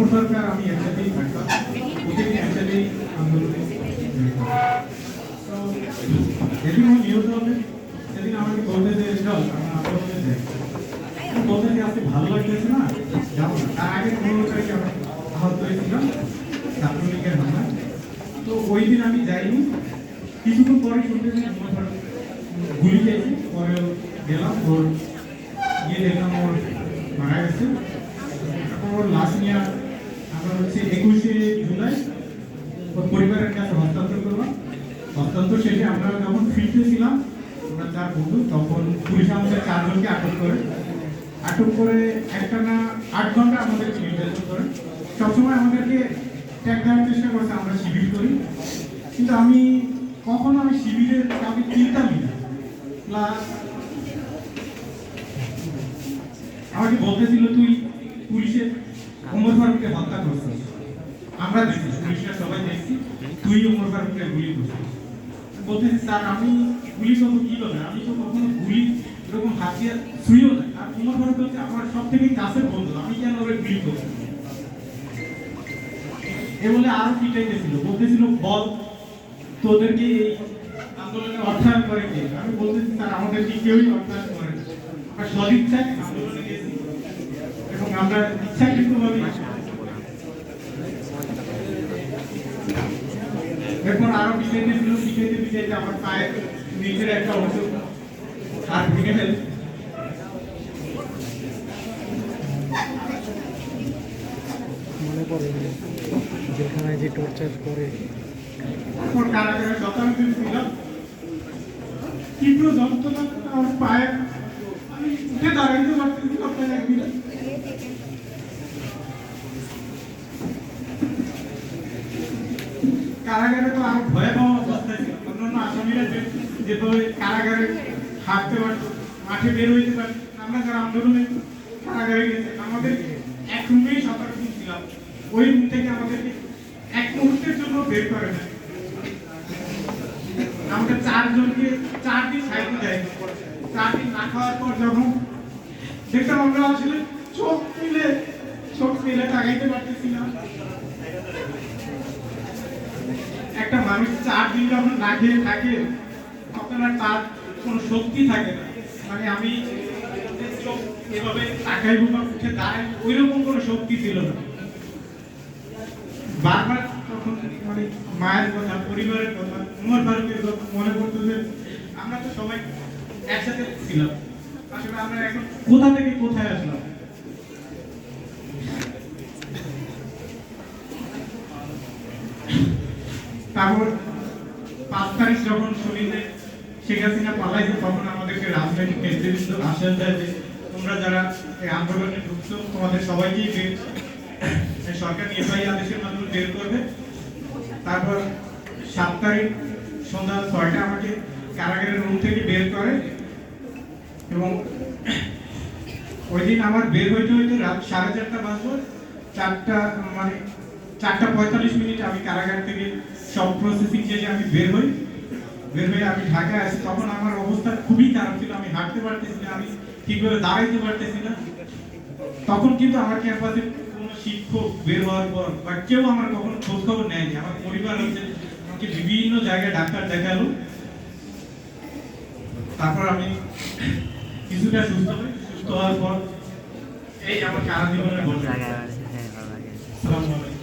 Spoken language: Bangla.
ওমর সরকার আমি একসাথেই থাকতাম, ওদের একসাথেই আন্দোলনে। তো যেদিন ও নিহত হবে সেদিন আমাকে বলতে যে চল আমরা আন্দোলনে যাই, বলতে যে আজকে ভালো লাগতেছে না যাবো না। তার আগে 15 তারিখে আমি আহত হয়েছিলাম ছাত্রলীগের হামলায়। তো ওই দিন আমি যাইনি, কিছুক্ষণ পরে শুনতে গুলি খেয়েছি, পরে গেলাম, ওর গিয়ে দেখলাম ওর মারা গেছে। তারপর ওর লাশ নিয়ে আমরা হচ্ছে 21শে জুলাই ওর পরিবারের কাছে হস্তান্তর করলাম। হস্তান্তর শেষে আমরা যখন ফিরতেছিলাম আমরা 4 বন্ধু, তখন পুলিশ আমাদের 4 জনকে আটক করে একটানা 8 ঘন্টা আমাদেরকে নির্যাতন করে। সবসময় আমাদেরকে ট্যাগ দেওয়ার চেষ্টা করছে আমরা শিবির করি, কিন্তু আমি কখনো শিবিরের কাউকে চিনতামই না। প্লাস আমাকে বলতেছিল তুই পুলিশের ওমর ফারুককে হত্যা করছিস, আমরা দেখছি, পুলিশরা সবাই দেখছি তুই ওমর ফারুককে গুলি করছিস। বলতেছি স্যার আমি গুলি করবো কি করে, আমি তো কখনো গুলি এরকম হাতিয়ার ছুঁয়েও না। আর ওমর ফারুক হচ্ছে আমার সব থেকে কাছের বন্ধু, আমি কেন ওরা গুলি করবো। এ বলে আরো পিটাইতেছিল, বলতেছিল বল তোদেরকে এই আন্দোলনে অর্থায়ন করে কে। আমি বলতেছি স্যার আমাদেরকে কেউই অর্থায়ন করে না, আমরা সদিচ্ছায় আন্দোলনে গেছি এবং আমরা ইচ্ছাকৃতভাবে। এরপর আরো পিটাইতে আমার পায়ের নিচের একটা অংশ হাত ভেঙে ফেল। মনে পড়ে যেখানে যে টর্চার করে কারাগারে যথাযথ ছিলাম, তীব্র যন্ত্রণা আমার পায়ে, আমি উঠে দাঁড়াইতে পারতেছি আপনার একদিন। কারাগারে তো আরো ভয়াবহ অবস্থায় ছিল, অন্যান্য আসামিরা যেভাবে কারাগারে হাঁটতে পারত, মাঠে বের হইতে পারত, আমরা যারা আন্দোলনে কারাগারে গেছে আমাদের এক রুমেই 17 দিন ছিলাম, ওই রুম থেকে আমাদেরকে এক মুহূর্তের জন্য বের করে না। আমাদের 4 জনকে 4 দিন খাইতে দেয়, 4 দিন না খাওয়ার পর যখন দেখলাম আমরা আসলে চোখ মিলে তাকাইতে পারতেছি না। একটা মানুষ 4 দিন যখন না খেয়ে থাকে তখন আর তার কোনো শক্তি থাকে না, মানে আমি চোখ এভাবে তাকাইবো বা উঠে দাঁড়াই ওইরকম কোনো শক্তি ছিল না। বারবার তখন মানে মায়ের কথা, পরিবারের কথা, ওমর ফারুকের কথা মনে পড়তো যে আমরা তো সবাই একসাথে ছিলাম, আসলে আমরা এখন কোথা থেকে কোথায় আসলাম। তারপর 5 তারিখ যখন শুনিতে শেখ হাসিনা পালাইছে তখন আমাদেরকে রাজনৈতিক নেতৃবৃন্দ আশ্বাস দেয় যে তোমরা যারা এই আন্দোলনে ঢুকছো তোমাদের সবাইকেই সরকার নির্বাহী আদেশের মাধ্যমে বের করবে। তারপর 7 তারিখ সন্ধ্যা 6টায় আমাকে কারাগারের রুম থেকে বের করে এবং ওই দিন আমার বের হইতে রাত 4:30 বাজলো। 4:45 আমি কারাগার থেকে সব প্রসেসিং শেষে আমি বের হয়ে আমি ঢাকায় আসি। তখন আমার অবস্থা খুবই খারাপ ছিল, আমি হাঁটতে পারতেছি না, আমি ঠিকভাবে দাঁড়াইতে পারতেছি না। তখন কিন্তু আমার ক্যাম্পাসে কোনো শিক্ষক বের হওয়ার পর বা কেউ আমার কখনো খোঁজ খবর নেয়নি। আমার পরিবার হচ্ছে আমাকে বিভিন্ন জায়গায় ডাক্তার দেখালো, তারপর আমি কিছুটা সুস্থ হওয়ার পর এই আমার কারা জীবনের ঘটনা। আসসালামু আলাইকুম।